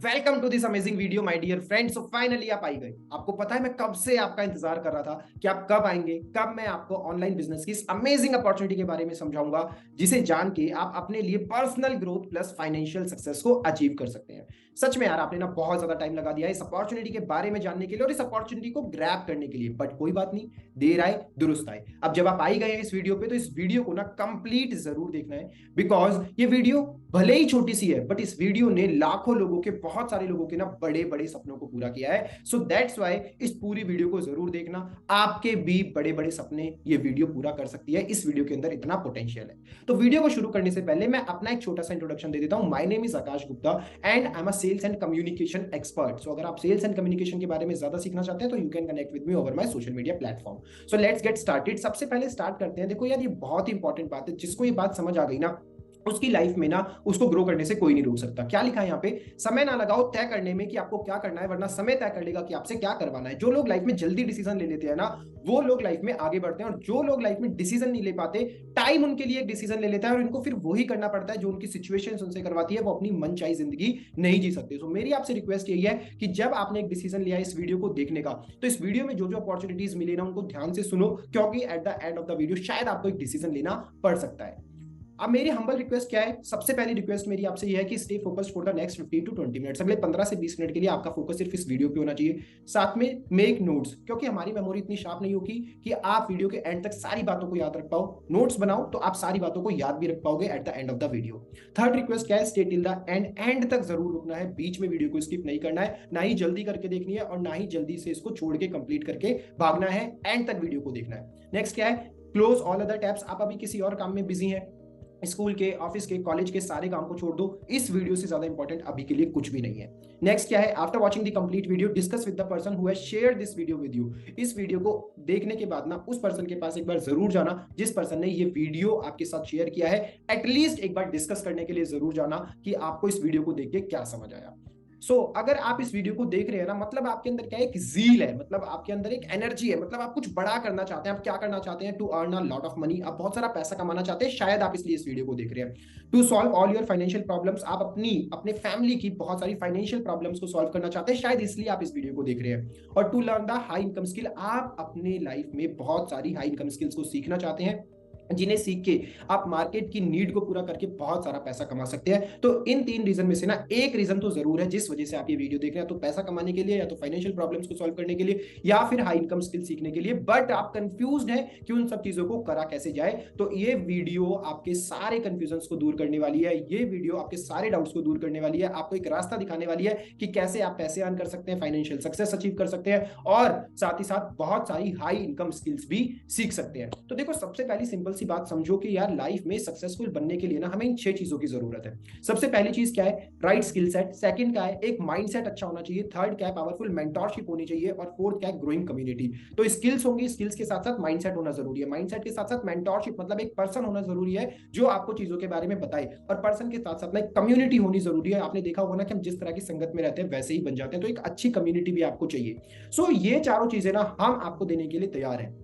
Welcome to this amazing video my dear friends. So finally आप आई गए। आपको पता है मैं कब से आपका इंतजार कर रहा था कि आप कब आएंगे, कब मैं आपको ऑनलाइन बिजनेस की इस अमेजिंग अपॉर्चुनिटी के बारे में समझाऊंगा, जिसे जान के आप अपने लिए personal growth plus financial success को अचीव कर सकते हैं। सच में यार, आपने ना बहुत ज्यादा टाइम लगा दिया है इस अपॉर्चुनिटी के बारे में जानने के लिए और इस अपॉर्चुनिटी को ग्रैब करने के लिए, बट कोई बात नहीं, देर आए दुरुस्त आए। अब जब आप आई गए हैं इस वीडियो पे, तो इस वीडियो को ना कंप्लीट जरूर देखना है, बिकॉज ये वीडियो भले ही छोटी सी है, बट इस वीडियो ने लाखों लोगों के, बहुत सारे लोगों के ना बड़े बड़े सपनों को पूरा किया है। सो दैट्स वाई इस पूरी वीडियो को जरूर देखना। आपके भी बड़े बड़े सपने ये वीडियो पूरा कर सकती है। इस वीडियो के अंदर इतना पोटेंशियल है। तो वीडियो को शुरू करने से पहले मैं अपना एक छोटा सा इंट्रोडक्शन दे देता हूं। My name is Akash Gupta and I am a sales and communication expert. So अगर आप सेल्स एंड कम्युनिकेशन के बारे में ज्यादा सीखना चाहते हैं तो you can connect with me over my social media platform. So let's get started. सबसे पहले स्टार्ट करते हैं। देखो यार, ये बहुत ही इंपॉर्टेंट बात है। जिसको ये बात समझ आ गई ना, उसकी लाइफ में ना उसको ग्रो करने से कोई नहीं रोक सकता। क्या लिखा है यहाँ पे? समय ना लगाओ तय करने में कि आपको क्या करना है, वरना समय तय कर लेगा कि आपसे क्या करवाना है। जो लोग लाइफ में जल्दी डिसीजन ले लेते हैं ना, वो लोग लाइफ में आगे बढ़ते हैं, और जो लोग लाइफ में डिसीजन नहीं ले पाते, टाइम उनके लिए एक डिसीजन ले लेता है और इनको फिर वही करना पड़ता है जो उनकी सिचुएशन उनसे करवाती है। वो अपनी मनचाही जिंदगी नहीं जी सकते। तो मेरी आपसे रिक्वेस्ट यही है कि जब आपने एक डिसीजन लिया इस वीडियो को देखने का, तो इस वीडियो में जो जो अपॉर्चुनिटीज मिले ना, उनको ध्यान से सुनो, क्योंकि eight the end of the video शायद आपको एक डिसीजन लेना पड़ सकता है। अब मेरी हम्बल रिक्वेस्ट क्या है? सबसे पहली रिक्वेस्ट मेरी आपसे ये है कि stay focused for the next 15 to 20 minutes. अगले 15 से 20 मिनट के लिए आपका फोकस सिर्फ इस वीडियो पे होना चाहिए। साथ में मेक नोट्स, क्योंकि हमारी मेमोरी इतनी शार्प नहीं होगी कि आप वीडियो के एंड तक सारी बातों को याद रख पाओ। नोट्स बनाओ तो आप सारी बातों को याद भी रख पाओगे eight the end of the video. Third request क्या है? Stay till the end, and तक जरूर रुकना है। बीच में वीडियो को स्किप नहीं करना है, ना ही जल्दी करके देखनी है और ना ही जल्दी से इसको छोड़ के कंप्लीट करके भागना है। एंड तक वीडियो को देखना है। नेक्स्ट क्या है? Close all other tabs. आप अभी किसी और काम में बिजी हैं, स्कूल के, ऑफिस के, कॉलेज के सारे काम को छोड़ दो। इस वीडियो से ज्यादा इंपॉर्टेंट अभी के लिए कुछ भी नहीं है। नेक्स्ट क्या है? After watching the complete video discuss with the person who has shared this video with you. इस वीडियो को देखने के बाद ना उस पर्सन के पास एक बार जरूर जाना जिस पर्सन ने ये वीडियो आपके साथ शेयर किया है। एटलीस्ट एक बार डिस्कस करने के लिए जरूर जाना कि आपको इस वीडियो को देख के क्या समझ आया। अगर आप इस वीडियो को देख रहे हैं ना, मतलब आपके अंदर क्या है? एक जील है, मतलब आपके अंदर एक एनर्जी है, मतलब आप कुछ बड़ा करना चाहते हैं। आप क्या करना चाहते हैं? To earn a lot of money. आप बहुत सारा पैसा कमाना चाहते हैं, शायद आप इसलिए इस वीडियो को देख रहे हैं। To solve all your financial problems. आप अपने फैमिली की बहुत सारी फाइनेंशियल प्रॉब्लम्स को सॉल्व करना चाहते हैं, शायद इसलिए आप इस वीडियो को देख रहे हैं। और to learn the high income skill. आप अपने लाइफ में बहुत सारी हाई इनकम स्किल्स को सीखना चाहते हैं, जिन्हें सीख के आप मार्केट की नीड को पूरा करके बहुत सारा पैसा कमा सकते हैं। तो इन तीन रीजन में से ना एक रीजन तो जरूर है जिस वजह से आप ये वीडियो देख रहे हैं, तो पैसा कमाने के लिए, या तो फाइनेंशियल प्रॉब्लम्स को सॉल्व करने के लिए, या फिर हाई इनकम स्किल सीखने के लिए। बट आप कंफ्यूज्ड हैं कि उन सब चीजों को करा कैसे जाए। तो ये वीडियो आपके सारे कंफ्यूजन को दूर करने वाली है। ये वीडियो आपके सारे डाउट्स को दूर करने वाली है, आपको एक रास्ता दिखाने वाली है कि कैसे आप पैसे अर्न कर सकते हैं, फाइनेंशियल सक्सेस अचीव कर सकते हैं, और साथ ही साथ बहुत सारी हाई इनकम स्किल्स भी सीख सकते हैं। तो देखो, सबसे पहली सिंपल सी बात समझो कि यार लाइफ में सक्सेसफुल बनने के लिए ना हमें इन 6 चीजों की जरूरत है। सबसे पहली चीज क्या है? Right skill set. सेकंड क्या है? एक माइंडसेट अच्छा होना चाहिए। थर्ड क्या है? पावरफुल मेंटरशिप होनी चाहिए। और फोर्थ क्या है? Growing community. तो स्किल्स होंगी, स्किल्स के साथ साथ माइंडसेट होना जरूरी है। माइंडसेट के साथ साथ मेंटरशिप, मतलब एक पर्सन होना जरूरी है जो आपको चीजों के बारे में बताए, और पर्सन के साथ साथ ना एक कम्युनिटी होनी जरूरी है। आपने देखा होगा ना कि हम जिस तरह की संगत में रहते हैं वैसे ही बन जाते हैं, तो एक अच्छी कम्युनिटी भी आपको चाहिए। ये चारों चीजें ना हम आपको देने के लिए तैयार हैं।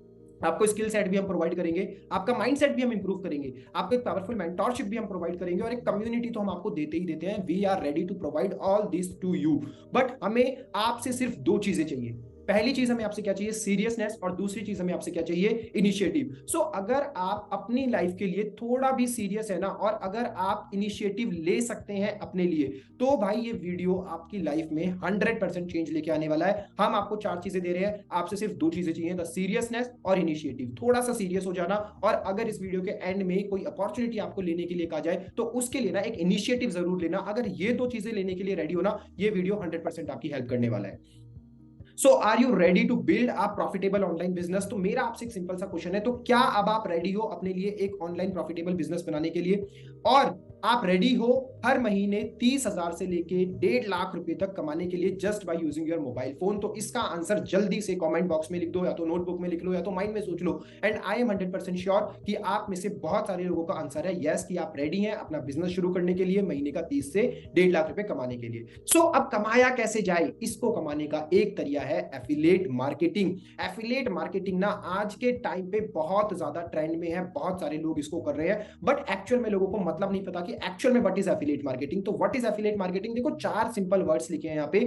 आपको स्किल सेट भी हम प्रोवाइड करेंगे, आपका माइंडसेट भी हम इंप्रूव करेंगे, आपको एक पावरफुल मेंटरशिप भी हम प्रोवाइड करेंगे, और एक कम्युनिटी तो हम आपको देते ही देते हैं। We are ready to provide all this to you. But हमें आपसे सिर्फ 2 चीजें चाहिए। पहली चीज हमें आपसे क्या चाहिए? सीरियसनेस। और दूसरी चीज हमें आपसे क्या चाहिए? इनिशिएटिव। अगर आप अपनी लाइफ के लिए थोड़ा भी सीरियस है ना, और अगर आप इनिशिएटिव ले सकते हैं अपने लिए, तो भाई ये वीडियो आपकी लाइफ में 100% चेंज लेके आने वाला है। हम आपको 4 चीजें दे रहे हैं, आपसे सिर्फ 2 चीजें चाहिए, द सीरियसनेस और इनिशिएटिव। थोड़ा सा सीरियस हो जाना, और अगर इस वीडियो के एंड में कोई अपॉर्चुनिटी आपको लेने के लिए कहा जाए तो उसके लिए ना एक इनिशिएटिव जरूर लेना। अगर ये 2 चीजें लेने के लिए रेडी हो ना, ये वीडियो 100% आपकी हेल्प करने वाला है। Are you ready to build a profitable online business? तो मेरा आपसे एक सिंपल सा क्वेश्चन है, तो क्या अब आप रेडी हो अपने लिए एक ऑनलाइन प्रॉफिटेबल बिजनेस बनाने के लिए? और आप रेडी हो हर महीने 30,000 से लेके 1.5 लाख रुपए तक कमाने के लिए just by using your mobile phone? तो इसका आंसर जल्दी से कमेंट बॉक्स में लिख दो, या तो नोटबुक में लिख लो, या तो माइंड में सोच लो। एंड आई एम 100% श्योर कि आप में से बहुत सारे लोगों का आंसर है यस, कि आप रेडी हैं अपना बिजनेस शुरू करने के लिए, महीने का 30 से 1.5 लाख रुपए कमाने के लिए। अब कमाया कैसे जाए? इसको कमाने का एक तरीका है एफिलिएट मार्केटिंग। एफिलिएट मार्केटिंग ना आज के टाइम पे बहुत ज्यादा ट्रेंड में है, बहुत सारे लोग इसको कर रहे हैं, बट एक्चुअल में लोगों को मतलब नहीं पता कि एक्चुअल में व्हाट इज एफिलिएट मार्केटिंग। तो व्हाट इज एफिलिएट मार्केटिंग, देखो 4 सिंपल वर्ड्स लिखे हैं यहाँ पे,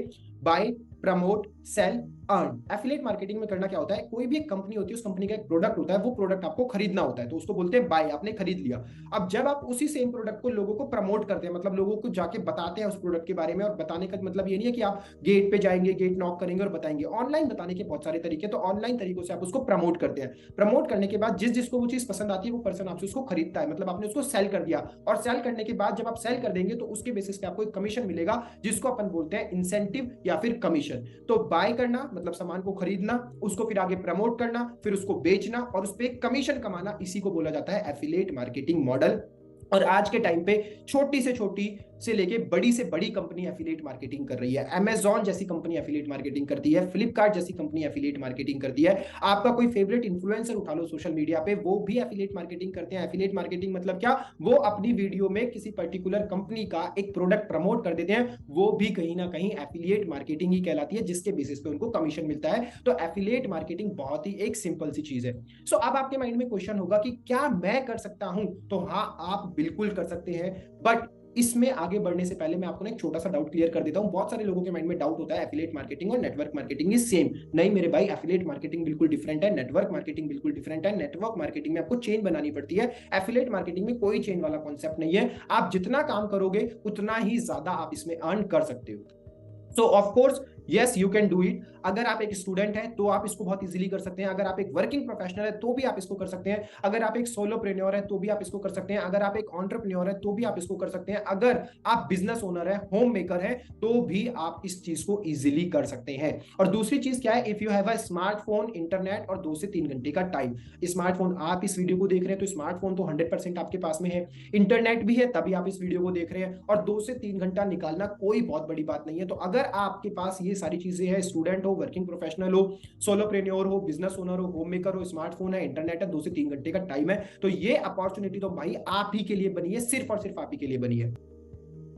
buy, promote, sell, earn. Affiliate marketing में करना क्या होता है, कोई भी एक कंपनी होती है, उस कंपनी का एक प्रोडक्ट होता है, वो प्रोडक्ट आपको खरीदना होता है, तो उसको बोलते हैं बाय, आपने खरीद लिया। अब जब आप उसी सेम प्रोडक्ट को लोगों को प्रमोट करते हैं, मतलब लोगों को जाके बताते हैं उस प्रोडक्ट के बारे में, और बताने का मतलब ये नहीं है कि आप गेट पे जाएंगे, गेट नॉक करेंगे और बताएंगे। ऑनलाइन बताने के बहुत सारे तरीके, तो ऑनलाइन तरीकों से आप उसको प्रमोट करते हैं। प्रमोट करने के बाद जिसको वो चीज पसंद आती है, वो पर्सन आपसे उसको खरीदता है, मतलब आपने उसको सेल कर दिया। और सेल करने के बाद जब आप सेल कर देंगे, तो उसके बेसिस पे आपको एक कमीशन मिलेगा, जिसको अपन बोलते हैं इंसेंटिव या फिर कमीशन। तो बाय करना मतलब सामान को खरीदना, उसको फिर आगे प्रमोट करना, फिर उसको बेचना और उस पर कमीशन कमाना, इसी को बोला जाता है एफिलिएट मार्केटिंग मॉडल। और आज के टाइम पे छोटी से छोटी से लेके बड़ी से बड़ी कंपनी एफिलिएट मार्केटिंग कर रही है। अमेजॉन जैसी कंपनी एफिलिएट मार्केटिंग करती है, फ्लिपकार्ट जैसी कंपनी एफिलिएट मार्केटिंग करती है। आपका कोई फेवरेट इन्फ्लुएंसर उठा लो सोशल मीडिया पे, वो भी एफिलिएट मार्केटिंग करते हैं। एफिलिएट मार्केटिंग मतलब क्या, वो अपनी वीडियो में किसी पर्टिकुलर कंपनी का एक प्रोडक्ट प्रमोट कर देते हैं, वो भी कहीं ना कहीं एफिलिएट मार्केटिंग ही कहलाती है, जिसके बेसिस पे उनको कमीशन मिलता है। तो एफिलिएट मार्केटिंग बहुत ही एक सिंपल सी चीज है। सो अब आपके माइंड में क्वेश्चन होगा कि क्या मैं कर सकता हूं, तो हाँ, आप बिल्कुल कर सकते हैं। बट इसमें आगे बढ़ने से पहले मैं आपको एक छोटा सा डाउट क्लियर कर देता हूं। बहुत सारे लोगों के माइंड में डाउट होता है एफिलिएट मार्केटिंग और नेटवर्क मार्केटिंग इज सेम। नहीं मेरे भाई, एफिलिएट मार्केटिंग बिल्कुल डिफरेंट है, नेटवर्क मार्केटिंग बिल्कुल डिफरेंट है। नेटवर्क मार्केटिंग में आपको चेन बनानी पड़ती है, एफिलिएट मार्केटिंग में कोई चेन वाला कॉन्सेप्ट नहीं है। आप जितना काम करोगे उतना ही ज्यादा आप इसमें अर्न कर सकते हो। सो of course yes, you can do it. अगर आप एक स्टूडेंट हैं तो आप इसको बहुत इजीली कर सकते हैं। अगर आप एक वर्किंग प्रोफेशनल है तो भी आप इसको कर सकते हैं। अगर आप एक सोलोप्रेन्योर है तो भी आप इसको कर सकते हैं। अगर आप एक एंटरप्रेन्योर है तो भी आप इसको कर सकते हैं। अगर आप बिजनेस ओनर है, होम मेकर है, तो भी आप इस चीज को इजीली कर सकते हैं। और दूसरी चीज क्या है, if you have a smartphone, internet और 2 से 3 घंटे का टाइम। स्मार्टफोन, आप इस वीडियो को देख रहे हैं तो स्मार्टफोन तो 100% आपके पास में है, इंटरनेट भी है तभी आप इस वीडियो को देख रहे हैं, और 2 से 3 घंटा निकालना कोई बहुत बड़ी बात नहीं है। तो अगर आपके पास ये सारी चीजें हैं, स्टूडेंट हो, वर्किंग प्रोफेशनल हो, सोलोप्रेन्योर हो, बिजनेस ओनर हो, होम मेकर हो, स्मार्टफोन है, इंटरनेट है, 2 से 3 घंटे का टाइम है, तो ये अपॉर्चुनिटी तो भाई आप ही के लिए बनी है, सिर्फ और सिर्फ आप ही के लिए बनी है।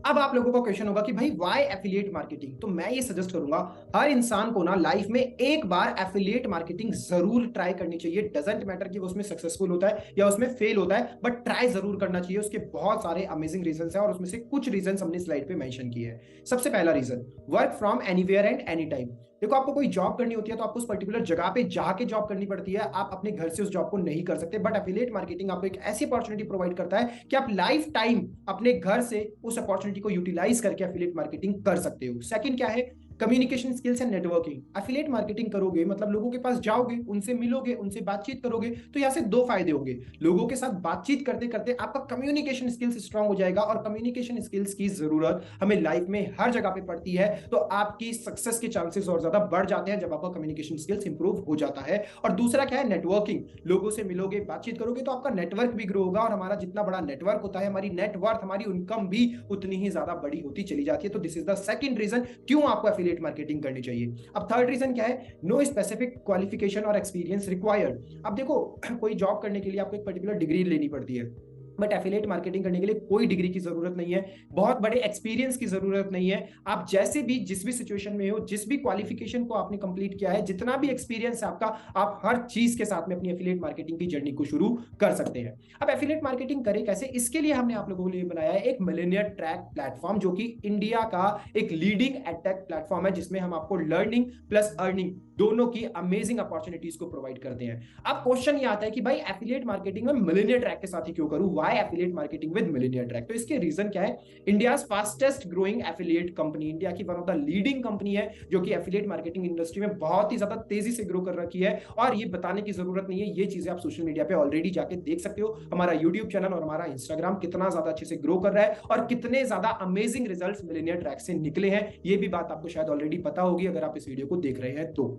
अब आप लोगों का क्वेश्चन होगा कि भाई व्हाई एफिलिएट मार्केटिंग। तो मैं ये सजेस्ट करूंगा, हर इंसान को ना लाइफ में एक बार एफिलिएट मार्केटिंग जरूर ट्राई करनी चाहिए। डजंट मैटर कि वो उसमें सक्सेसफुल होता है या उसमें फेल होता है, बट ट्राई जरूर करना चाहिए। उसके बहुत सारे अमेजिंग रीजन है, और उसमें से कुछ रीजन हमने स्लाइड पे मेंशन किए हैं। सबसे पहला reason, work from anywhere and any time. देखो, आपको कोई जॉब करनी होती है तो आपको उस पर्टिकुलर जगह पे जाके जॉब करनी पड़ती है, आप अपने घर से उस जॉब को नहीं कर सकते। बट एफिलिएट मार्केटिंग आपको एक ऐसी अपॉर्चुनिटी प्रोवाइड करता है कि आप लाइफ टाइम अपने घर से उस अपॉर्चुनिटी को यूटिलाइज करके एफिलिएट मार्केटिंग कर सकते हो। सेकंड क्या है, communication skills and networking. Affiliate marketing करोगे मतलब लोगों के पास जाओगे, उनसे मिलोगे, उनसे बातचीत करोगे, तो यहाँ से 2 फायदे होंगे। लोगों के साथ बातचीत करते करते आपका कम्युनिकेशन स्किल्स स्ट्रांग हो जाएगा, और कम्युनिकेशन स्किल्स की जरूरत हमें लाइफ में हर जगह पे पड़ती है, तो आपकी सक्सेस के चांसेस और ज्यादा बढ़ जाते हैं जब आपका कम्युनिकेशन स्किल्स इंप्रूव हो जाता है। और दूसरा क्या है, नेटवर्किंग। लोगों से मिलोगे, बातचीत करोगे, तो आपका नेटवर्क भी ग्रो होगा, और हमारा जितना बड़ा नेटवर्क होता है, हमारी नेटवर्थ, हमारी इनकम भी उतनी ही ज्यादा बड़ी होती चली जाती है। तो this is the second reason क्यों आपको एफिलिएट मार्केटिंग करनी चाहिए। अब थर्ड रीजन क्या है, नो स्पेसिफिक क्वालिफिकेशन और एक्सपीरियंस रिक्वायर्ड। अब देखो, कोई जॉब करने के लिए आपको एक पर्टिकुलर डिग्री लेनी पड़ती है, बट एफिलिएट मार्केटिंग करने के लिए कोई डिग्री की जरूरत नहीं है, बहुत बड़े एक्सपीरियंस की जरूरत नहीं है। आप जैसे भी जिस भी सिचुएशन में हो, जिस भी क्वालिफिकेशन को आपने कंप्लीट किया है, जितना भी एक्सपीरियंस है आपका, आप हर चीज के साथ में अपनी एफिलिएट मार्केटिंग की जर्नी को शुरू कर सकते हैं। अब एफिलिएट मार्केटिंग करें कैसे, इसके लिए हमने आप लोगों के लिए बनाया है एक मिलियनियर ट्रैक प्लेटफॉर्म, जो कि इंडिया का एक लीडिंग एडटेक प्लेटफॉर्म है, जिसमें हम आपको लर्निंग प्लस अर्निंग दोनों की अमेजिंग अपॉर्चुनिटीज को प्रोवाइड करते हैं। अब क्वेश्चन ये आता है कि भाई एफिलिएट मार्केटिंग में मिलियनियर ट्रैक के साथ ही क्यों करूं, why affiliate marketing with millionaire track. तो इसके रीजन क्या है, India fastest growing affiliate company, India की one of the leading company है, जो कि एफिलिएट मार्केटिंग इंडस्ट्री में बहुत ही ज्यादा तेजी से ग्रो कर रखी है। और ये बताने की जरूरत नहीं है, ये चीजें आप सोशल मीडिया पे ऑलरेडी जाके देख सकते हो। हमारा यूट्यूब चैनल और हमारा इंस्टाग्राम कितना ज्यादा अच्छे से ग्रो कर रहा है, और कितने ज्यादा अमेजिंग रिजल्ट्स मिलियनियर ट्रैक से निकले हैं, ये भी बात आपको शायद ऑलरेडी पता होगी अगर आप इस वीडियो को देख रहे हैं तो।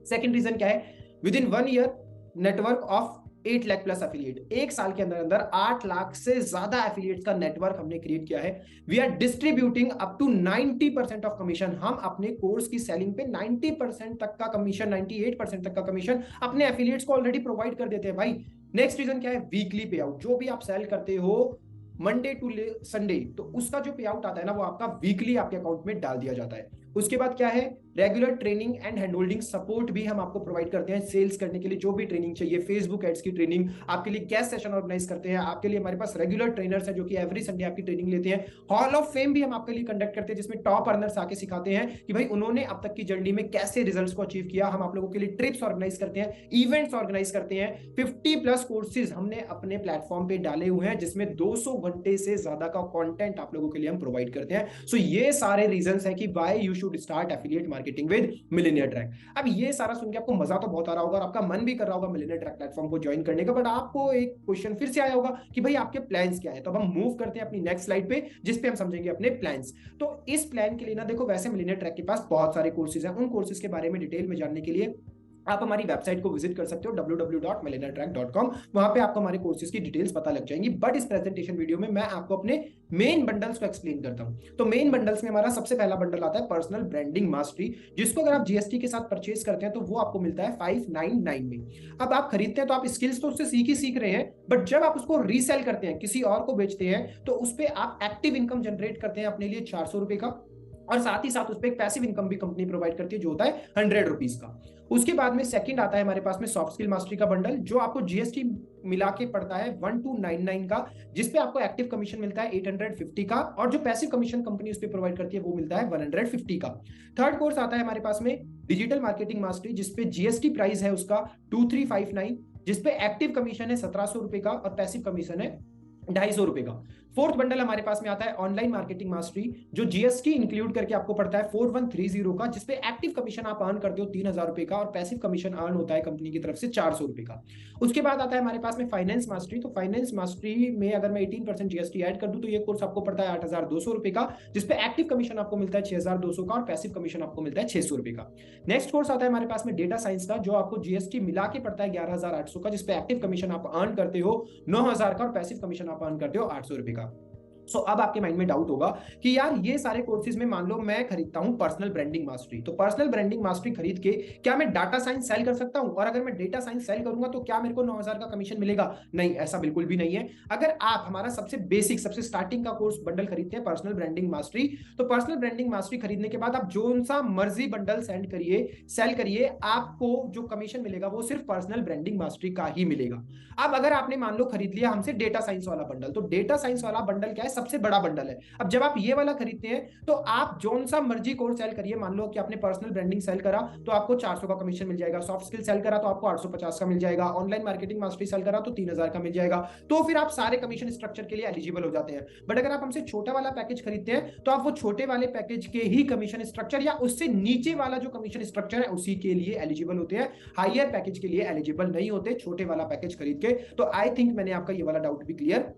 सेकंड रीजन क्या है, with in 1 year network of 8 lakh plus affiliate. 1 साल के अंदर अंदर 8 लाख से ज्यादा एफिलिएट्स का नेटवर्क हमने क्रिएट किया है। We are distributing up to 90% of commission. हम अपने कोर्स की सेलिंग पे 90% तक का कमीशन, 98% तक का कमीशन अपने एफिलिएट्स को ऑलरेडी प्रोवाइड कर देते हैं भाई। नेक्स्ट रीजन क्या है, वीकली पे आउट। जो भी आप सेल करते हो मंडे टू संडे, तो उसका जो पे आउट आता है ना, वो आपका वीकली आपके अकाउंट में डाल दिया जाता है। उसके बाद क्या है, regular training and hand holding support भी हम आपको प्रोवाइड करते हैं सेल्स करने के लिए। जो भी ट्रेनिंग चाहिए, फेसबुक एड्स की ट्रेनिंग, आपके लिए कैश सेशन ऑर्गेनाइज करते हैं, आपके लिए हमारे पास रेगुलर ट्रेनर्स हैं जो कि एवरी संडे आपकी ट्रेनिंग लेते हैं। हॉल ऑफ फेम भी हम आपके लिए कंडक्ट करते हैं जिसमें टॉप अर्नर्स आके सिखाते हैं कि भाई उन्होंने अब तक की जर्नी में कैसे रिजल्ट्स को अचीव किया। हम आप लोगों के लिए ट्रिप्स ऑर्गेनाइज करते हैं, इवेंट्स ऑर्गेनाइज करते हैं। 50+ कोर्सेज हमने अपने प्लेटफॉर्म पे डाले हुए हैं जिसमें 200 घंटे से ज्यादा का कंटेंट आप लोगों के लिए हम प्रोवाइड करते हैं। सो ये सारे रीजंस हैं कि why you should start affiliate marketing with millionaire track. अब ये सारा सुन के आपको मजा तो बहुत आ रहा होगा और आपका मन भी कर रहा होगा मिलियनेयर ट्रैक प्लेटफॉर्म को ज्वाइन करने का, बट आपको एक क्वेश्चन फिर से आया होगा कि भाई आपके प्लान्स क्या है। तो अब हम मूव करते हैं अपनी नेक्स्ट स्लाइड पे जिस पे हम समझेंगे अपने प्लान्स। तो इस प्लान के लिए ना देखो, वैसे मिलियनेयर ट्रैक के पास बहुत सारे कोर्सेज हैं। उन कोर्सेज के बारे में डिटेल में जानने के लिए आप हमारी वेबसाइट को विजिट कर सकते हो www.millionairetrack.com। वहां पे आपको हमारे कोर्सेज की डिटेल्स पता लग जाएंगी। बट इस प्रेजेंटेशन वीडियो में मैं आपको अपने मेन बंडल्स को एक्सप्लेन करता हूं। तो मेन बंडल्स में हमारा सबसे पहला बंडल आता है पर्सनल ब्रांडिंग मास्टरी, जिसको अगर आप जीएसटी के साथ परचेज करते हैं तो वो आपको मिलता है 599 में। अब आप खरीदते हैं तो आप स्किल्स तो उससे सीख रहे हैं, बट जब आप उसको रीसेल करते हैं, किसी और को बेचते हैं, तो उस पर आप एक्टिव इनकम जनरेट करते हैं अपने लिए 400 रुपए का, और साथ ही साथ उस पर एक पैसिव इनकम भी कंपनी प्रोवाइड करती है जो होता है 100 रुपीज का। उसके बाद में सेकंड आता है हमारे पास में सॉफ्ट स्किल मास्टरी का बंडल, जो आपको जीएसटी मिला के पड़ता है 1299 का, जिसपे आपको एक्टिव कमीशन मिलता है 850 का, और जो पैसिव कमीशन कंपनी उस पर प्रोवाइड करती है वो मिलता है 150 का। थर्ड कोर्स आता है हमारे पास में डिजिटल मार्केटिंग मास्टरी, जिसपे जीएसटी प्राइस है उसका 2359, जिसपे एक्टिव कमीशन है 1700 रुपए का और पैसिव कमीशन है 250 रुपए का। फोर्थ बंडल हमारे पास में आता है ऑनलाइन मार्केटिंग मास्टरी, जो जीएसटी इंक्लूड करके आपको पड़ता है 4130 का, जिसपे एक्टिव कमीशन आप अर्न करते हो 3000 रुपए का और पैसिव कमीशन अर्न होता है कंपनी की तरफ से 400 रुपए का। उसके बाद आता है हमारे पास में फाइनेंस मास्टरी। तो फाइनेंस मास्टरी में अगर मैं 18% जीएसटी ऐड कर दूं तो ये कोर्स आपको पड़ता है 8200 रुपए का, जिसपे एक्टिव कमीशन आपको मिलता है 6200 का और पैसिव कमीशन आपको मिलता है 600 रुपए का। नेक्स्ट कोर्स आता है हमारे पास में डेटा साइंस का, जो आपको जीएसटी मिला के पड़ता है 11800 का, जिसपे एक्टिव कमीशन आप अर्न करते हो 9000 का और पैसिव कमीशन आप अर्न करते हो 800 रुपए का। सो अब आपके माइंड में डाउट होगा कि यार ये सारे कोर्सेज में मान लो मैं खरीदता हूं पर्सनल ब्रांडिंग मास्टरी, तो पर्सनल ब्रांडिंग मास्टरी खरीद के क्या मैं डाटा साइंस सेल कर सकता हूं? और अगर मैं डेटा साइंस सेल करूंगा तो क्या मेरे को 9000 का कमीशन मिलेगा? नहीं, ऐसा बिल्कुल भी नहीं है। अगर आप हमारा सबसे बेसिक, सबसे स्टार्टिंग का कोर्स बंडल खरीदते हैं पर्सनल ब्रांडिंग मास्टरी, तो पर्सनल ब्रांडिंग मास्टरी खरीदने के बाद आप जो सा मर्जी बंडल सेंड करिए, सेल करिए, आपको जो कमीशन मिलेगा वो सिर्फ पर्सनल ब्रांडिंग मास्टरी का ही मिलेगा। अब अगर आपने मान लो खरीद लिया हमसे डेटा साइंस वाला बंडल, तो डेटा साइंस वाला बंडल क्या है? सबसे बड़ा बंडल है। अब जब आप ये वाला खरीदते हैं तो आप जोन सा मर्जी कोर्स सेल करिए, मान लो कि आपने पर्सनल ब्रांडिंग सेल करा तो आपको 400 का कमीशन मिल जाएगा, सॉफ्ट स्किल सेल करा तो आपको 850 का मिल जाएगा, ऑनलाइन मार्केटिंग मास्टरी सेल करा तो 3000 का मिल जाएगा। तो फिर आप सारे कमीशन स्ट्रक्चर के लिए एलिजिबल हो जाते हैं। बट अगर आप हमसे छोटा वाला पैकेज खरीदते हैं तो आप वो छोटे वाले पैकेज के ही कमीशन स्ट्रक्चर या उससे नीचे वाला जो कमीशन स्ट्रक्चर है उसी के लिए एलिजिबल होते हैं, हायर पैकेज के लिए एलिजिबल नहीं होते छोटे वाला पैकेज खरीद के। तो आई थिंक मैंने आपका ये वाला डाउट भी क्लियर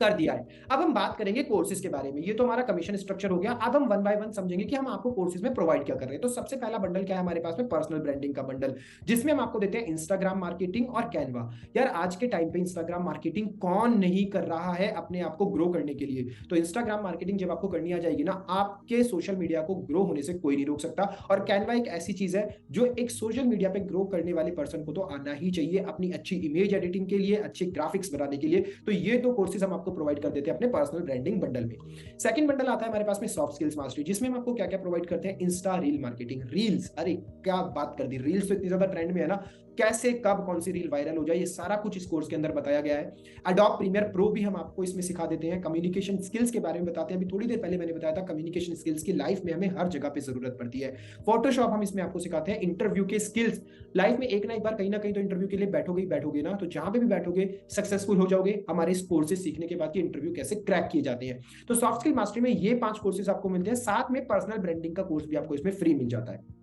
कर दिया है। अब हम बात करेंगे कोर्सेज के बारे में। ये तो हमारा कमीशन स्ट्रक्चर हो गया। अब हम वन बाय वन समझेंगे कि हम आपको कोर्सेज में प्रोवाइड क्या कर रहे हैं। तो सबसे पहला बंडल क्या है हमारे पास में? पर्सनल ब्रांडिंग का बंडल, जिसमें हम आपको देते हैं इंस्टाग्राम मार्केटिंग और कैनवा। यार आज के टाइम पे इंस्टाग्राम मार्केटिंग कौन नहीं कर रहा है अपने आप को ग्रो करने के लिए? तो इंस्टाग्राम मार्केटिंग जब आपको करनी आ जाएगी ना, आपके सोशल मीडिया को ग्रो होने से कोई नहीं रोक सकता। और कैनवा एक ऐसी चीज है जो एक सोशल मीडिया पे ग्रो करने वाले पर्सन को तो आना ही चाहिए, अपनी अच्छी इमेज एडिटिंग के लिए, अच्छे ग्राफिक्स बनाने के लिए। तो ये दो कोर्सेज हम आपको प्रोवाइड कर देते हैं पर्सनल ब्रांडिंग बंडल में। सेकंड बंडल आता है हमारे पास में सॉफ्ट स्किल्स मास्टरी, जिसमें हम आपको क्या क्या प्रोवाइड करते हैं? Insta reel marketing. रील्स, अरे क्या बात कर दी, रील्स तो इतनी ज्यादा ट्रेंड में है ना, कैसे कब कौन सी रील वायरल हो जाए ये सारा कुछ इस कोर्स के अंदर बताया गया है। एडोब प्रीमियर प्रो भी हम आपको इसमें सिखा देते हैं। कम्युनिकेशन स्किल्स के बारे में बताते हैं। अभी थोड़ी देर पहले मैंने बताया था कम्युनिकेशन स्किल्स की लाइफ में हमें हर जगह पे जरूरत पड़ती है। फोटोशॉप हम इसमें आपको सिखाते हैं। इंटरव्यू के स्किल्स, लाइफ में एक ना एक बार कहीं ना कहीं तो इंटरव्यू के लिए बैठोगे ना, तो जहां पे भी बैठोगे सक्सेसफुल हो जाओगे हमारे इस कोर्स से सीखने के बाद कि इंटरव्यू कैसे क्रैक किए जाते हैं। तो सॉफ्ट स्किल मास्टरी में ये 5 कोर्सेज आपको मिलते हैं, साथ में पर्सनल ब्रांडिंग का कोर्स भी आपको इसमें फ्री मिल जाता है।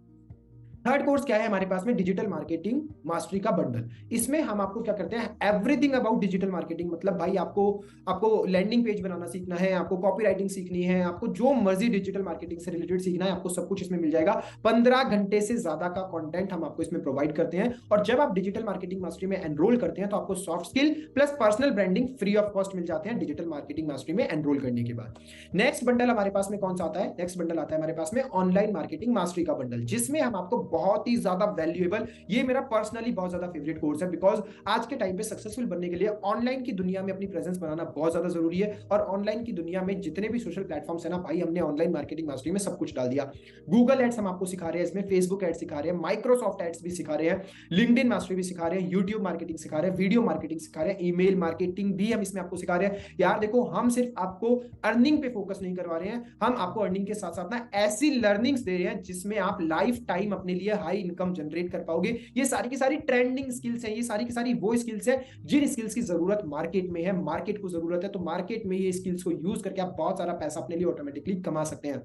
थर्ड कोर्स क्या है हमारे पास में? डिजिटल मार्केटिंग मास्टरी का बंडल। इसमें हम आपको क्या करते हैं? Everything about digital marketing. मतलब भाई आपको लैंडिंग पेज बनाना सीखना है, आपको कॉपी राइटिंग सीखनी है, आपको जो मर्जी डिजिटल मार्केटिंग से रिलेटेड सीखना है, आपको सब कुछ इसमें मिल जाएगा। 15 घंटे से ज्यादा का कंटेंट हम आपको इसमें प्रोवाइड करते हैं। और जब आप डिजिटल मार्केटिंग मास्टरी में एनरोल करते हैं तो आपको soft skill plus personal branding free of cost मिल जाते हैं डिजिटल मार्केटिंग मास्टरी में एनरोल करने के बाद। नेक्स्ट बंडल हमारे पास में कौन सा आता है? नेक्स्ट बंडल आता है हमारे पास में ऑनलाइन मार्केटिंग मास्टरी का बंडल, जिसमें हम आपको बहुत ही ज्यादा वैल्यूएबल, ये मेरा पर्सनली बहुत ज्यादा फेवरेट कोर्स है, बिकॉज आज के टाइम पे सक्सेसफुल बनने के लिए ऑनलाइन की दुनिया में अपनी प्रेजेंस बनाना बहुत ज्यादा जरूरी है। और ऑनलाइन की दुनिया में जितने भी सोशल प्लेटफॉर्म्स है ना भाई, हमने ऑनलाइन मार्केटिंग मास्टरी में सब कुछ डाल दिया। गूगल एड्स हम आपको सिखा रहे हैं, इसमें फेसबुक एड्स सिखा रहे हैं, माइक्रोसॉफ्ट एड्स भी सिखा रहे हैं, लिंक्डइन मास्टरी भी सिखा रहे हैं, यूट्यूब मार्केटिंग सिखा रहे हैं, वीडियो मार्केटिंग सिखा रहे हैं, ईमेल मार्केटिंग भी हम इसमें आपको सिखा रहे हैं। यार देखो, हम सिर्फ आपको अर्निंग पे फोकस नहीं करवा रहे हैं, हम आपको अर्निंग के साथ साथ ना ऐसी लर्निंग्स दे रहे हैं जिसमें आप लाइफ टाइम अपने लिए हाई इनकम जनरेट कर पाओगे। ये सारी की सारी ट्रेंडिंग स्किल्स हैं, ये सारी की सारी वो स्किल्स हैं जिन स्किल्स की जरूरत मार्केट में है, मार्केट को जरूरत है। तो मार्केट में ये स्किल्स को यूज करके आप बहुत सारा पैसा अपने लिए ऑटोमेटिकली कमा सकते हैं।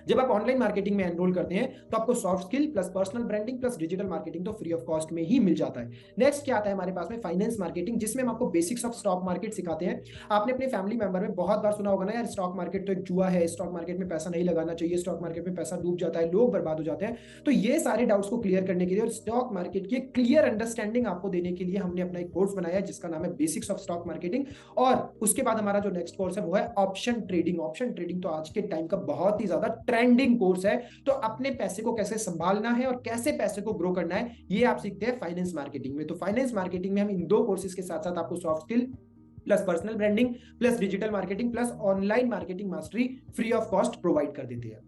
जब आप ऑनलाइन मार्केटिंग में एनरोल करते हैं तो आपको soft skill plus personal branding plus digital marketing तो फ्री ऑफ कॉस्ट में ही मिल जाता है। नेक्स्ट क्या आता है हमारे पास में, फाइनेंस मार्केटिंग, जिसमें हम आपको बेसिक्स ऑफ स्टॉक मार्केट सिखाते हैं। आपने अपने फैमिली मेंबर में बहुत बार सुना होगा ना, यार स्टॉक मार्केट तो एक जुआ है, स्टॉक मार्केट में पैसा नहीं लगाना चाहिए, स्टॉक मार्केट में पैसा डूब जाता है, लोग बर्बाद हो जाते हैं। तो ये सारे डाउट्स को क्लियर करने के लिए और स्टॉक मार्केट की क्लियर अंडरस्टैंडिंग आपको देने के लिए हमने अपना एक कोर्स बनाया है जिसका नाम है बेसिक्स ऑफ स्टॉक मार्केटिंग। और उसके बाद हमारा जो नेक्स्ट कोर्स है वो है ऑप्शन ट्रेडिंग। ऑप्शन ट्रेडिंग तो आज के टाइम का बहुत ही ज्यादा ट्रेंडिंग कोर्स है। तो अपने पैसे को कैसे संभालना है और कैसे पैसे को ग्रो करना है, ये आप सीखते हैं फाइनेंस मार्केटिंग में। तो फाइनेंस मार्केटिंग में हम इन दो कोर्सेज के साथ साथ आपको soft skill plus personal branding plus digital marketing plus online marketing mastery free of cost provide कर देते हैं।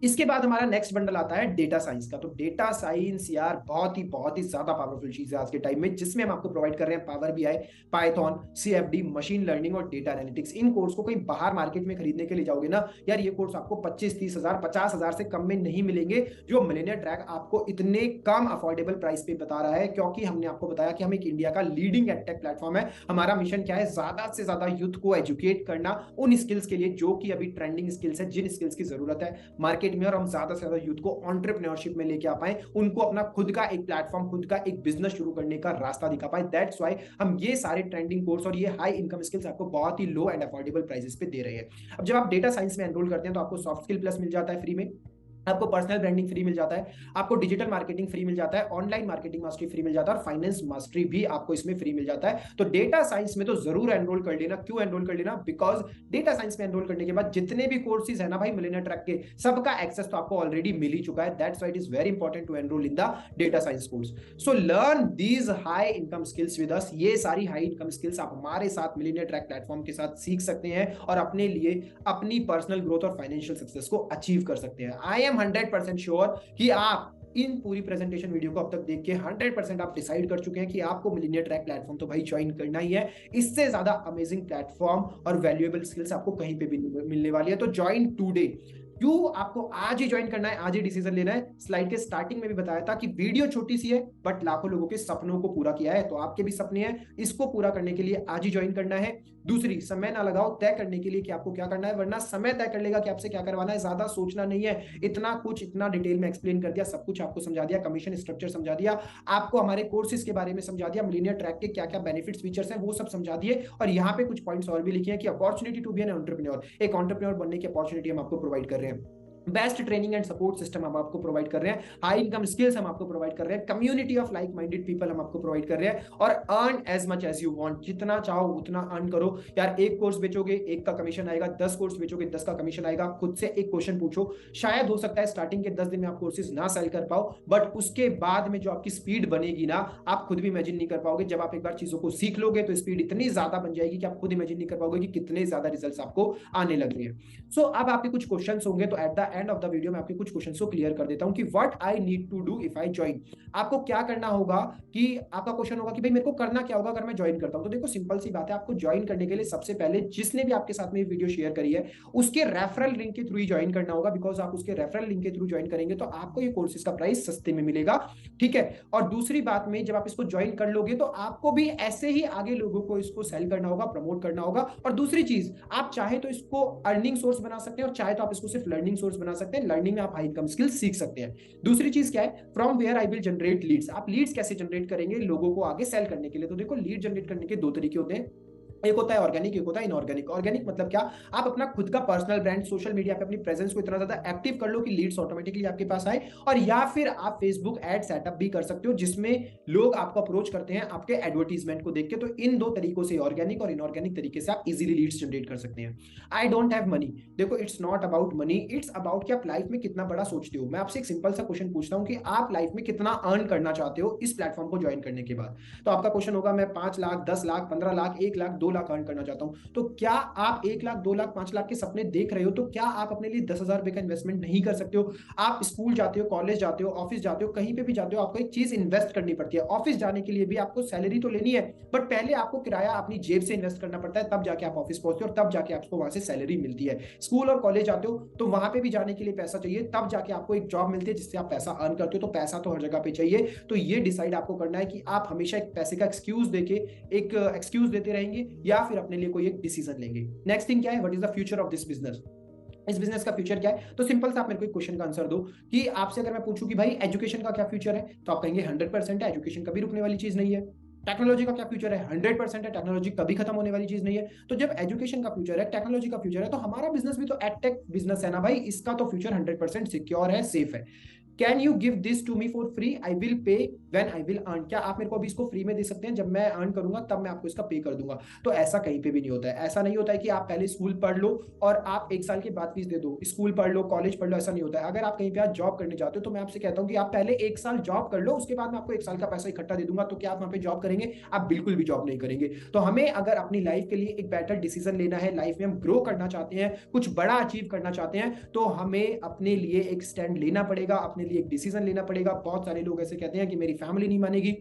इसके बाद हमारा नेक्स्ट बंडल आता है डेटा साइंस का। तो डेटा साइंस यार बहुत ही ज्यादा पावरफुल चीज है आज के टाइम में, जिसमें हम आपको प्रोवाइड कर रहे हैं power BI, Python, CFD, machine learning और डेटा एनालिटिक्स। इन कोर्स को कहीं बाहर मार्केट में खरीदने के लिए जाओगे ना यार, ये कोर्स आपको 25-30 हजार 50 हजार से कम में नहीं मिलेंगे, जो मिलेनियर ट्रैक आपको इतने कम अफोर्डेबल प्राइस पे बता रहा है। क्योंकि हमने आपको बताया कि हम एक इंडिया का लीडिंग एडटेक प्लेटफॉर्म है। हमारा मिशन क्या है, ज्यादा से ज्यादा यूथ को एजुकेट करना उन स्किल्स के लिए जो कि अभी ट्रेंडिंग स्किल्स है, जिन स्किल्स की जरूरत है मार्केट में, और हम ज्यादा से ज्यादा यूथ को एंटरप्रेन्योरशिप में लेके आ पाए, उनको अपना खुद का एक प्लेटफॉर्म, खुद का एक बिजनेस शुरू करने का रास्ता दिखा पाए। दैट्स व्हाई हम ये सारे ट्रेंडिंग कोर्स और ये हाई इनकम स्किल्स आपको बहुत ही लो एंड अफोर्डेबल प्राइसेस पे दे रहे हैं। अब जब आप डेटा साइंस में एनरोल करते हैं तो आपको सॉफ्ट स्किल प्लस मिल जाता है फ्री में, आपको पर्सनल ब्रांडिंग फ्री मिल जाता है, आपको डिजिटल मार्केटिंग फ्री मिल जाता है, ऑनलाइन मार्केटिंग मास्टरी फ्री मिल जाता है और फाइनेंस मास्टरी भी आपको इसमें फ्री मिल जाता है। तो डेटा साइंस में तो जरूर एनरोल कर लेना। क्यों एनरोल कर लेना, बिकॉज डेटा साइंस में एनरोल करने के बाद जितने भी कोर्सेज है ना भाई मिलियनेयर ट्रैक के, सबका एक्सेस तो आपको ऑलरेडी मिल ही चुका है। That's why it is very important to enrol in the data science course. So learn these high income skills with us. ये सारी हाई इनकम स्किल्स आप हमारे साथ मिलियनेयर ट्रैक प्लेटफॉर्म के साथ सीख सकते हैं और अपने लिए अपनी पर्सनल ग्रोथ और फाइनेंशियल सक्सेस को अचीव कर सकते हैं। आई एम 100% श्योर कि आप इन पूरी प्रेजेंटेशन वीडियो को अब तक देख के 100% आप डिसाइड कर चुके हैं कि आपको मिलियनेयर ट्रैक प्लेटफॉर्म तो भाई ज्वाइन करना ही है। इससे ज्यादा अमेजिंग प्लेटफॉर्म और वैल्यूएबल स्किल्स आपको कहीं पे भी मिलने वाली है। तो ज्वाइन टुडे। क्यों आपको आज ही ज्वाइन करना है, आज ही डिसीजन लेना है। स्लाइड के स्टार्टिंग में भी बताया था कि वीडियो छोटी सी है बट लाखों लोगों के सपनों को पूरा किया है। तो आपके भी सपने हैं, इसको पूरा करने के लिए आज ही ज्वाइन करना है। दूसरी, समय ना लगाओ तय करने के लिए कि आपको क्या करना है, वरना समय तय कर लेगा कि आपसे क्या करवाना है। ज्यादा सोचना नहीं है, इतना कुछ इतना डिटेल में एक्सप्लेन कर दिया, सब कुछ आपको समझा दिया, कमीशन स्ट्रक्चर समझा दिया, आपको हमारे कोर्सेज के बारे में समझा दिया, मिलियनेयर ट्रैक के क्या क्या बेनिफिट्स फीचर्स हैं वो सब समझा दिए। और यहाँ पे कुछ पॉइंट्स और भी लिखे हैं कि opportunity to be an entrepreneur, एक एंटरप्रेन्योर बनने की अपॉर्चुनिटी हम आपको प्रोवाइड कर रहे हैं। Best training and support system हम आपको प्रोवाइड कर रहे हैं, हाई इनकम स्किल्स हम आपको प्रोवाइड कर रहे हैं, community of like minded people हम आपको प्रोवाइड कर रहे हैं, और earn as much as you want, जितना चाहो उतना अर्न करो। यार एक कोर्स बेचोगे एक का कमीशन आएगा, 10 कोर्स बेचोगे 10 का कमीशन आएगा। खुद से एक क्वेश्चन पूछो, शायद हो सकता है स्टार्टिंग के 10 दिन में आप कोर्सेज ना सेल कर पाओ, बट उसके बाद में जो आपकी स्पीड बनेगी ना, आप खुद भी इमेजिन नहीं कर पाओगे। जब आप एक बार चीजों को सीख लोगे तो स्पीड इतनी ज्यादा बन जाएगी कि आप खुद इमेजिन नहीं कर पाओगे कि कितने ज्यादा रिजल्ट्स आपको आने लग रहे हैं। सो अब आपके कुछ क्वेश्चंस होंगे, तो eight the end of the video में आपके कुछ क्वेश्चंस को क्लियर कर देता हूं कि what I need to do if I join. आपको क्या करना होगा, कि आपका क्वेश्चन होगा कि भाई मेरे को करना क्या होगा अगर मैं ज्वाइन करता हूं। तो देखो सिंपल सी बात है, आपको ज्वाइन करने के लिए सबसे पहले जिसने भी आपके साथ में वीडियो शेयर करी है उसके रेफरल लिंक के थ्रू ही ज्वाइन करना होगा, बिकॉज आप उसके रेफरल लिंक के थ्रू ज्वाइन करेंगे तो आपको ये कोर्सेज का प्राइस सस्ते में मिलेगा। ठीक है, और दूसरी बात में जब आप इसको ज्वाइन कर लोगे तो आपको भी ऐसे ही आगे लोगों को इसको सेल करना होगा, प्रमोट करना होगा। और दूसरी चीज, आप चाहे तो इसको अर्निंग सोर्स बना सकते हैं और चाहे तो आप इसको सिर्फ लर्निंग सोर्स बना सकते हैं। लर्निंग में आप हाई इनकम स्किल्स सीख सकते हैं। दूसरी चीज क्या है, from where I will generate leads. आप लीड्स कैसे जनरेट करेंगे लोगों को आगे सेल करने के लिए। तो देखो लीड जनरेट करने के दो तरीके होते हैं। एक होता है ऑर्गेनिक, एक होता है इनऑर्गेनिक। ऑर्गेनिक मतलब क्या, आप अपना खुद का पर्सनल ब्रांड सोशल मीडिया पे अपनी प्रेजेंस को इतना ज्यादा एक्टिव कर लो कि लीड्स ऑटोमेटिकली आपके पास आए, और या फिर आप फेसबुक एड सेटअप भी कर सकते हो जिसमें लोग आपको अप्रोच करते हैं आपके एडवर्टीजमेंट को देख के। तो इन दो तरीकों से, ऑर्गेनिक और इनऑर्गेनिक तरीके से आप इजीली लीड्स जनरेट कर सकते हैं। आई डोंट हैव मनी, देखो it's not about money, it's about कि आप लाइफ में कितना बड़ा सोचते हो। मैं आपसे एक सिंपल सा क्वेश्चन पूछता हूं कि आप लाइफ में कितना अर्न करना चाहते हो इस प्लेटफॉर्म को ज्वाइन करने के बाद। तो आपका क्वेश्चन होगा मैं 5 लाख, 10 लाख, 15 लाख, 1 लाख, 2 लाख अर्न करना चाहता हूं। तो क्या आप 1 लाख, 2 लाख, 5 लाख के सपने देख रहे हो, तो क्या आप अपने लिए 10,000 रुपए का इन्वेस्टमेंट नहीं कर सकते हो? आप स्कूल जाते हो, कॉलेज जाते हो, ऑफिस जाते हो, कहीं पे भी जाते हो, आपको एक चीज इन्वेस्ट करनी पड़ती है। ऑफिस जाने के लिए भी आपको सैलरी तो लेनी है, बट पहले आपको किराया अपनी जेब से इन्वेस्ट करना पड़ता है, तब जाके आप ऑफिस पहुंचते हो और तब जाके आपको वहां से सैलरी मिलती है। स्कूल और कॉलेज जाते हो तो वहां पे भी जाने के लिए पैसा चाहिए, तब जाके आपको एक जॉब मिलती है जिससे आप पैसा अर्न करते हो। तो पैसा तो हर जगह पे चाहिए। तो ये डिसाइड आपको करना है कि आप हमेशा एक पैसे का एक्सक्यूज देके एक एक्सक्यूज देते रहेंगे या फिर अपने लिए कोई एक डिसीजन लेंगे। नेक्स्ट थिंग क्या है, what is the future of this business? इस बिजनेस का फ्यूचर क्या है? तो सिंपल सा आप मेरे को एक क्वेश्चन का आंसर दो कि आपसे अगर मैं पूछूं कि भाई एजुकेशन का क्या फ्यूचर है, तो आप कहेंगे 100% है, एजुकेशन कभी रुकने वाली चीज नहीं है। टेक्नोलॉजी का क्या फ्यूचर है? 100% है, टेक्नोलॉजी कभी खत्म होने वाली चीज नहीं है। तो जब एजुकेशन का फ्यूचर है, टेक्नोलॉजी का फ्यूचर है, तो हमारा बिजनेस भी तो एडटेक बिजनेस है ना भाई, इसका तो फ्यूचर 100% सिक्योर है, सेफ है। Can you give this to me for free? I will pay when I will earn. क्या आप मेरे को अभी इसको फ्री में दे सकते हैं? जब मैं अर्न करूंगा तब मैं आपको इसका पे कर दूंगा। तो ऐसा कहीं पे भी नहीं होता है। ऐसा नहीं होता है कि आप पहले स्कूल पढ़ लो और आप 1 साल के बाद फीस दे दो, स्कूल पढ़ लो, कॉलेज पढ़ लो, ऐसा नहीं होता है। अगर आप कहीं पे आज जॉब करने जाते हो तो मैं आपसे कहता हूँ कि आप पहले 1 साल जॉब कर लो, उसके बाद मैं आपको 1 साल का पैसा इकट्ठा दे दूंगा। तो क्या आप वहां पे जॉब करेंगे? आप बिल्कुल भी जॉब नहीं करेंगे। तो हमें अगर अपनी लाइफ के लिए एक बेटर डिसीजन लेना है, लाइफ में हम ग्रो करना चाहते हैं, कुछ बड़ा अचीव करना चाहते हैं, तो हमें अपने लिए एक स्टैंड लेना पड़ेगा, अपने लिए एक डिसीजन लेना पड़ेगा। बहुत सारे लोग ऐसे कहते हैं कि मेरी फैमिली नहीं मानेगी।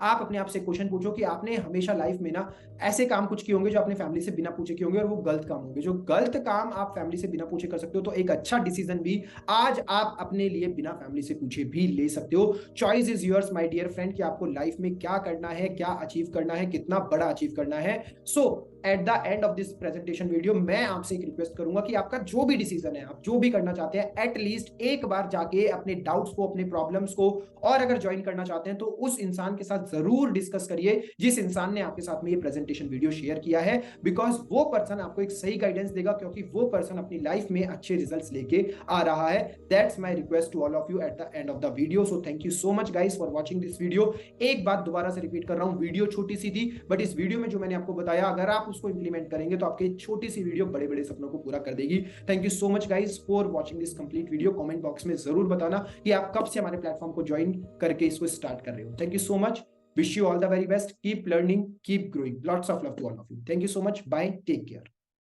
आप अपने आप से क्वेश्चन पूछो कि आपने हमेशा लाइफ में ना ऐसे काम कुछ किए होंगे जो अपने फैमिली से बिना पूछे किए होंगे, और वो गलत काम होंगे। जो गलत काम आप फैमिली से बिना पूछे कर सकते हो, तो एक अच्छा डिसीजन भी आज आप अपने लिए बिना फैमिली से पूछे भी ले सकते हो। Choice is yours my dear friend, कि आपको लाइफ में क्या करना है, क्या अचीव करना है, कितना बड़ा अचीव करना है। So at the end of this presentation video मैं आपसे एक रिक्वेस्ट करूंगा कि आपका जो भी डिसीजन है, आप जो भी करना चाहते हैं, एटलीस्ट एक बार जाके अपने डाउट्स को, अपने प्रॉब्लम्स को, और अगर ज्वाइन करना चाहते हैं तो उस इंसान के साथ जरूर डिस्कस करिए जिस इंसान ने आपके साथ में ये प्रेजेंटेशन वीडियो शेयर किया है, बिकॉज वो पर्सन आपको एक सही गाइडेंस देगा, क्योंकि वो पर्सन अपनी लाइफ में अच्छे रिजल्ट्स लेके आ रहा है। That's my request to all of you at the end of the video. So thank you so much guys for watching this video. एक बात दोबारा से रिपीट कर रहा हूं, वीडियो छोटी सी थी, बट इस वीडियो में जो मैंने आपको बताया, अगर आप उसको इंप्लीमेंट करेंगे तो आपकी छोटी सी वीडियो बड़े बड़े सपनों को पूरा कर देगी। Thank you so much guys for watching this complete video. Comment box में जरूर बताना कि आप कब से हमारे प्लेटफॉर्म को ज्वाइन करके इसको स्टार्ट कर रहे हो। Thank you so much, wish you all the very best, keep learning, keep growing, lots of love to all of you. Thank you so much, bye, take care.